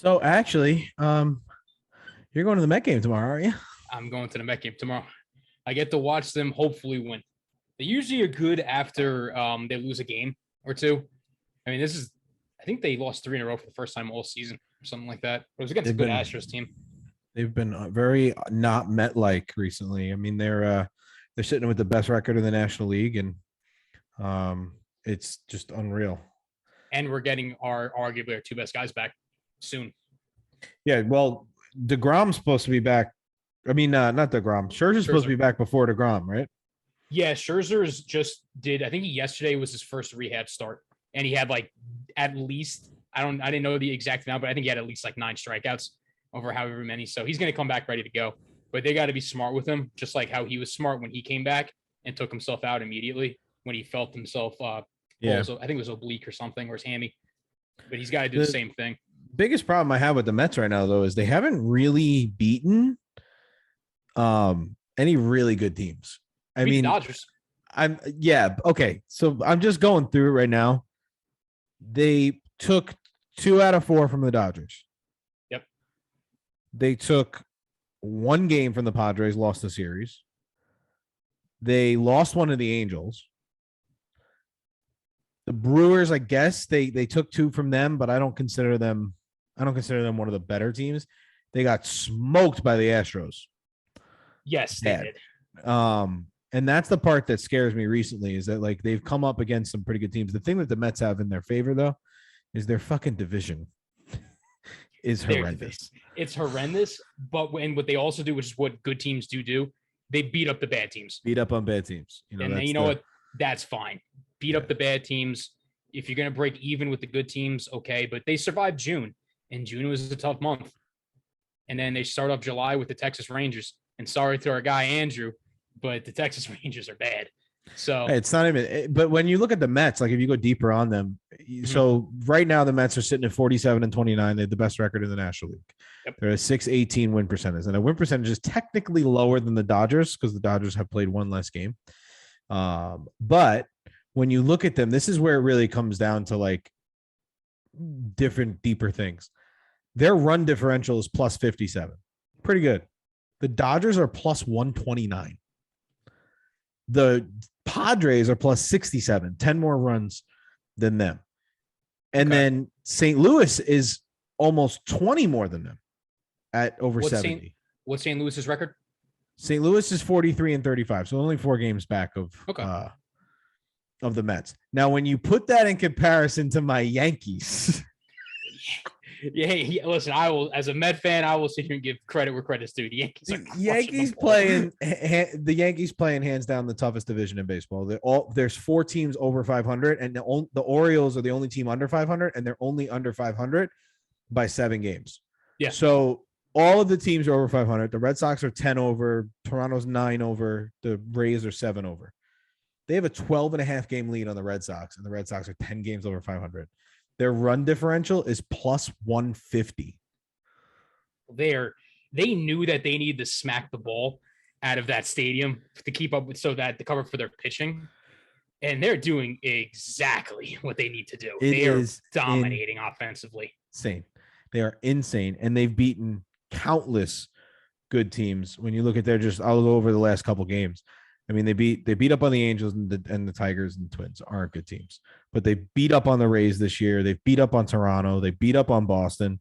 So actually, you're going to the Met game tomorrow, aren't you? I'm going to the Met game tomorrow. I get to watch them hopefully win. They usually are good after they lose a game or two. I mean, I think they lost three in a row for the first time all season or something like that. But it was against a They've good been Astros team. they've been very not Met like recently. I mean, they're sitting with the best record in the National League, and it's just unreal. And we're getting our arguably our two best guys back soon. Yeah, well, DeGrom's supposed to be back. I mean, not DeGrom. Scherzer's supposed to be back before DeGrom, right? Yeah, Scherzer's just did. I think yesterday was his first rehab start, and he had like at least I didn't know the exact amount, but I think he had at least like 9 strikeouts over however many. So he's going to come back ready to go. But they got to be smart with him, just like how he was smart when he came back and took himself out immediately when he felt himself. Yeah, Also, I think it was oblique or something, or his hammy. But he's got to do the the same thing. biggest problem I have with the Mets right now, though, is they haven't really beaten any really good teams. I mean, Dodgers. Okay. So I'm just going through it right now. They took 2 out of 4 from the Dodgers. Yep. They took one game from the Padres, lost the series. They lost one of the Angels. The Brewers, I guess they took 2 from them, but I don't consider them one of the better teams. They got smoked by the Astros. Yes, they did. And that's the part that scares me recently is that like they've come up against some pretty good teams. The thing that the Mets have in their favor though is their fucking division is horrendous. It's horrendous, but what they also do, which is what good teams do, they beat up the bad teams. Beat up on bad teams. What? That's fine. Beat up the bad teams. If you're going to break even with the good teams, okay. But they survived June, and June was a tough month. And then they start off July with the Texas Rangers. And sorry to our guy Andrew, but the Texas Rangers are bad. So it's not even. But when you look at the Mets, like if you go deeper on them, so right now the Mets are sitting at 47-29. They have the best record in the National League. Yep. They're a 618 win percentage, and the win percentage is technically lower than the Dodgers because the Dodgers have played one less game. But when you look at them, this is where it really comes down to like different, deeper things. Their run differential is plus 57. Pretty good. The Dodgers are plus 129. The Padres are plus 67, 10 more runs than them. And then St. Louis is almost 20 more than them at over 70. What's St. Louis's record? St. Louis is 43-35, so only 4 games back of the Mets. Now, when you put that in comparison to my Yankees. Yeah, listen, I will, as a Met fan, I will sit here and give credit where credit's due. The Yankees playing hands down the toughest division in baseball. There's 4 teams over 500, and the Orioles are the only team under 500, and they're only under 500 by 7 games. Yeah. So all of the teams are over 500. The Red Sox are 10 over. Toronto's 9 over. The Rays are 7 over. They have a 12.5 game lead on the Red Sox, and the Red Sox are 10 games over 500. Their run differential is plus 150. They knew that they needed to smack the ball out of that stadium to keep up with, so that to cover for their pitching. And they're doing exactly what they need to do. They are dominating offensively. Insane. They are insane. And they've beaten countless good teams. When you look at I'll go over the last couple games. I mean, they beat up on the Angels and the Tigers and the Twins aren't good teams, but they beat up on the Rays this year. They beat up on Toronto. They beat up on Boston.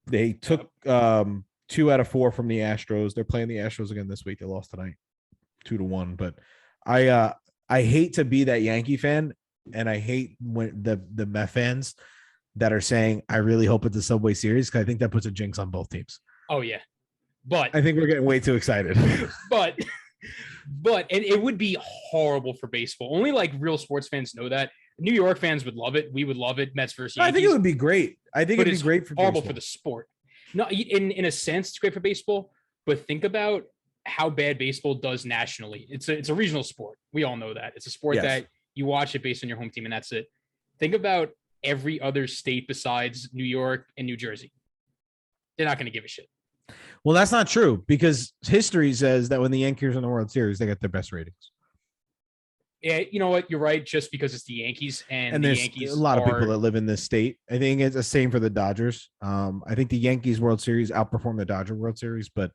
They took 2 out of 4 from the Astros. They're playing the Astros again this week. They lost tonight 2-1. But I hate to be that Yankee fan, and I hate when the Met fans that are saying I really hope it's a Subway Series because I think that puts a jinx on both teams. Oh yeah, but I think we're getting way too excited. But it would be horrible for baseball. Only like real sports fans know that. New York fans would love it. We would love it. Mets versus Yankees. I think it would be great. I think it'd be great for horrible baseball. For the sport. No, in a sense, it's great for baseball. But think about how bad baseball does nationally. It's a regional sport. We all know that. It's a sport that you watch it based on your home team, and that's it. Think about every other state besides New York and New Jersey. They're not going to give a shit. Well, that's not true because history says that when the Yankees are in the World Series, they get their best ratings. Yeah, you know what? You're right. Just because it's the Yankees and And the there's a Yankees lot of people are, that live in this state. I think it's the same for the Dodgers. I think the Yankees World Series outperformed the Dodger World Series, but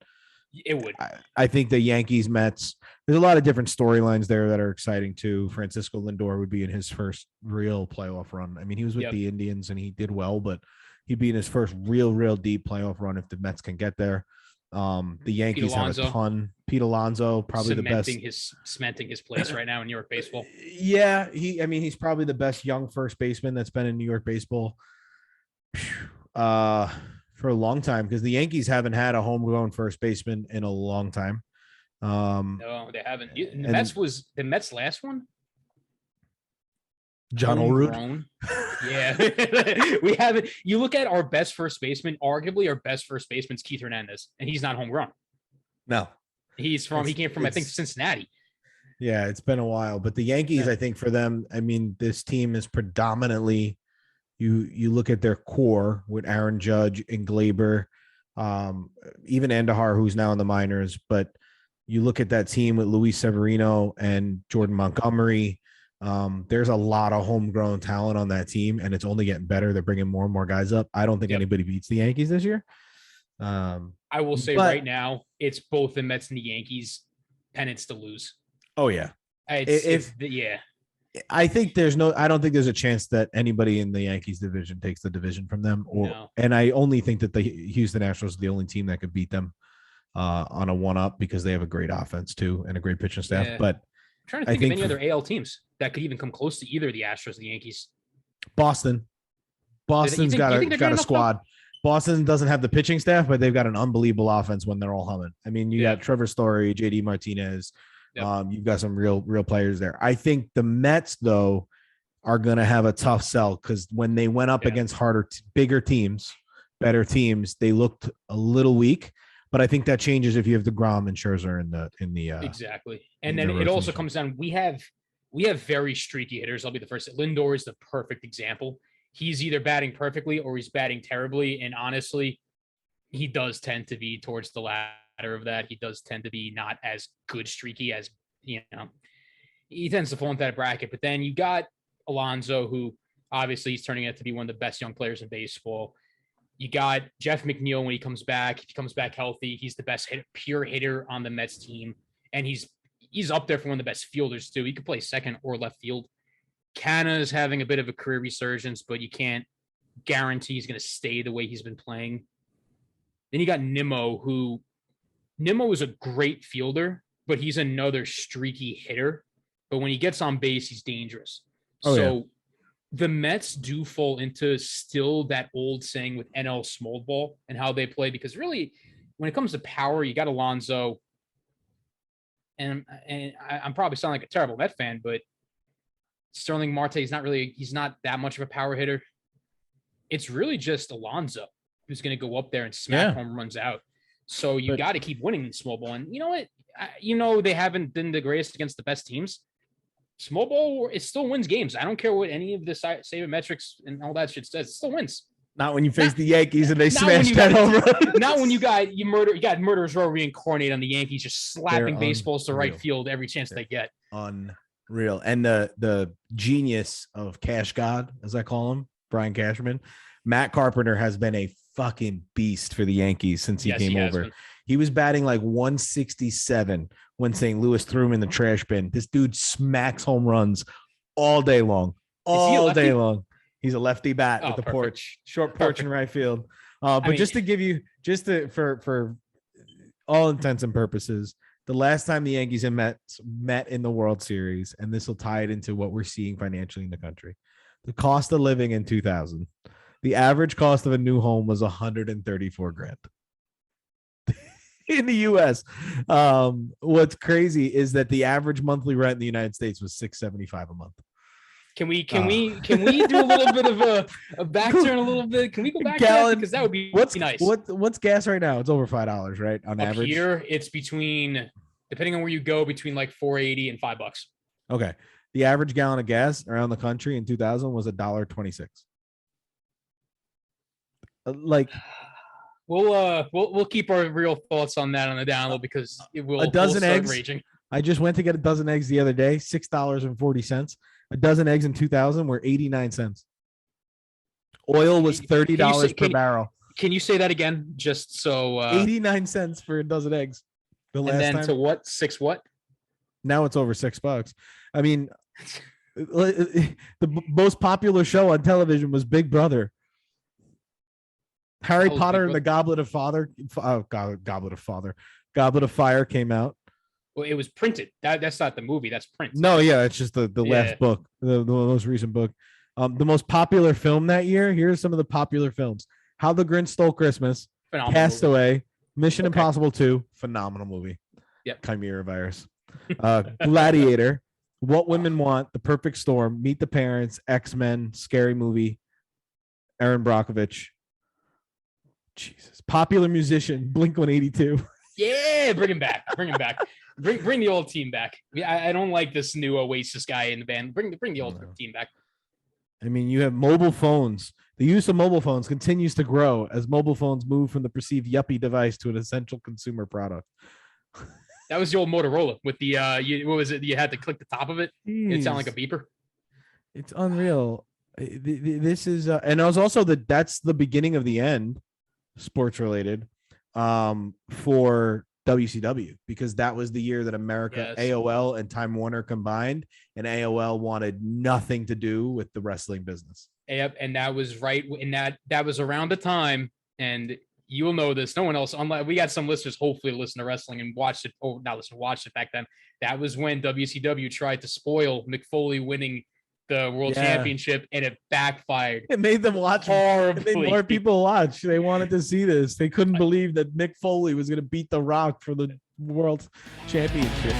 it would. I think the Yankees Mets. There's a lot of different storylines there that are exciting too. Francisco Lindor would be in his first real playoff run. I mean, he was with Yep. the Indians and he did well, but he'd be in his first real deep playoff run if the Mets can get there. The Yankees have a ton. Pete Alonso, probably the best. Cementing his place right now in New York baseball. Yeah, he's probably the best young first baseman that's been in New York baseball for a long time, because the Yankees haven't had a homegrown first baseman in a long time. No, they haven't. The Mets last one. John Olerud. Yeah, we haven't. You look at our best first baseman. Arguably, our best first baseman's Keith Hernandez, and he's not homegrown. No, he came from I think Cincinnati. Yeah, it's been a while, but the Yankees, I think for them, I mean, this team is predominantly. You look at their core with Aaron Judge and Glaber, even Andahar, who's now in the minors, but you look at that team with Luis Severino and Jordan Montgomery. There's a lot of homegrown talent on that team, and it's only getting better. They're bringing more and more guys up. I don't think anybody beats the Yankees this year. I will say right now, it's both the Mets and the Yankees pennants to lose. Oh yeah. Yeah. I think I don't think there's a chance that anybody in the Yankees division takes the division from them. And I only think that the Houston Astros are the only team that could beat them on a 1-up, because they have a great offense too and a great pitching staff. Yeah. But I'm trying to think of any other AL teams that could even come close to either the Astros or the Yankees. Boston's got a squad. Boston doesn't have the pitching staff, but they've got an unbelievable offense when they're all humming. I mean, you got Trevor Story, JD Martinez. Yep. You've got some real players there. I think the Mets, though, are going to have a tough sell, because when they went up against bigger teams, better teams, they looked a little weak. But I think that changes if you have DeGrom and Scherzer in the exactly. And then it also comes down. We have very streaky hitters. I'll be the first. Lindor is the perfect example. He's either batting perfectly or he's batting terribly. And honestly, he does tend to be towards the latter of that. He does tend to be not as good streaky as, he tends to fall into that bracket. But then you got Alonso, who obviously he's turning out to be one of the best young players in baseball. You got Jeff McNeil when he comes back. If he comes back healthy, he's the best pure hitter on the Mets team. And he's up there for one of the best fielders too. He could play second or left field. Canna is having a bit of a career resurgence, but you can't guarantee he's going to stay the way he's been playing. Then you got Nimmo is a great fielder, but he's another streaky hitter. But when he gets on base, he's dangerous. The Mets do fall into still that old saying with NL small ball and how they play, because really, when it comes to power, you got Alonso. And I'm probably sounding like a terrible Met fan, but Sterling Marte he's not that much of a power hitter. It's really just Alonso who's going to go up there and smack home runs out. So you got to keep winning in small ball. And you know what? They haven't been the greatest against the best teams. Small ball, it still wins games. I don't care what any of the sabermetrics and all that shit says. It still wins. Not when you face the Yankees and they smash that home run. Not when you got Murderers Row reincarnate on the Yankees, just slapping baseballs to right field every chance they get. Unreal. And the genius of Cash God, as I call him, Brian Cashman, Matt Carpenter has been a fucking beast for the Yankees since he came over. He was batting like 167 when St. Louis threw him in the trash bin. This dude smacks home runs all day long. All day long. He's a lefty bat with the short porch in right field. Just to give you, for all intents and purposes, the last time the Yankees and Mets met in the World Series, and this will tie it into what we're seeing financially in the country, the cost of living in 2000, the average cost of a new home was $134,000 in the U.S. What's crazy is that the average monthly rent in the United States was $675 a month. Can we do a little bit of a back turn a little bit? Can we go back to that? Because that would be nice. What's gas right now? It's over $5, right? On average. Here, it's between, depending on where you go, between like $4.80 and $5. Okay. The average gallon of gas around the country in 2000 was $1.26. We'll keep our real thoughts on that on the down low, because it will a dozen eggs raging. I just went to get a dozen eggs the other day, $6.40. A dozen eggs in 2000 were 89 cents. Oil was $30 per barrel. Can you say that again? Just so 89 cents for a dozen eggs. The last and then time. to what? Six what? Now it's over $6. I mean, the most popular show on television was Big Brother. Harry Potter and the Goblet of Fire. Goblet of Fire came out. Well, it was printed. That's not the movie. That's print. No, yeah, it's just the last book, the most recent book. The most popular film that year. Here's some of the popular films: How the Grinch Stole Christmas, Phenomenal Castaway, movie. Mission Impossible 2, phenomenal movie. Yep. Chimera virus. Gladiator, What Women Want, The Perfect Storm, Meet the Parents, X-Men, Scary Movie, Aaron Brockovich. Jesus. Popular musician, Blink-182. Yeah, bring him back. Bring him back. Bring the old team back. I don't like this new Oasis guy in the band. Bring the old team back. I mean, you have mobile phones. The use of mobile phones continues to grow as mobile phones move from the perceived yuppie device to an essential consumer product. That was the old Motorola with the what was it? You had to click the top of it. Jeez. It sounded like a beeper. It's unreal. This is and it was also that's the beginning of the end, sports related, for WCW, because that was the year that America, AOL and Time Warner combined, and AOL wanted nothing to do with the wrestling business. Yep, and that was right in that was around the time, and you will know this. No one else, unlike we got some listeners, hopefully listen to wrestling and watched it. Oh, not listen, watched it back then. That was when WCW tried to spoil Mick Foley winning the world championship, and it backfired. It made them watch horribly. It made more people watch. They wanted to see this. They couldn't believe that Mick Foley was going to beat The Rock for the world championship.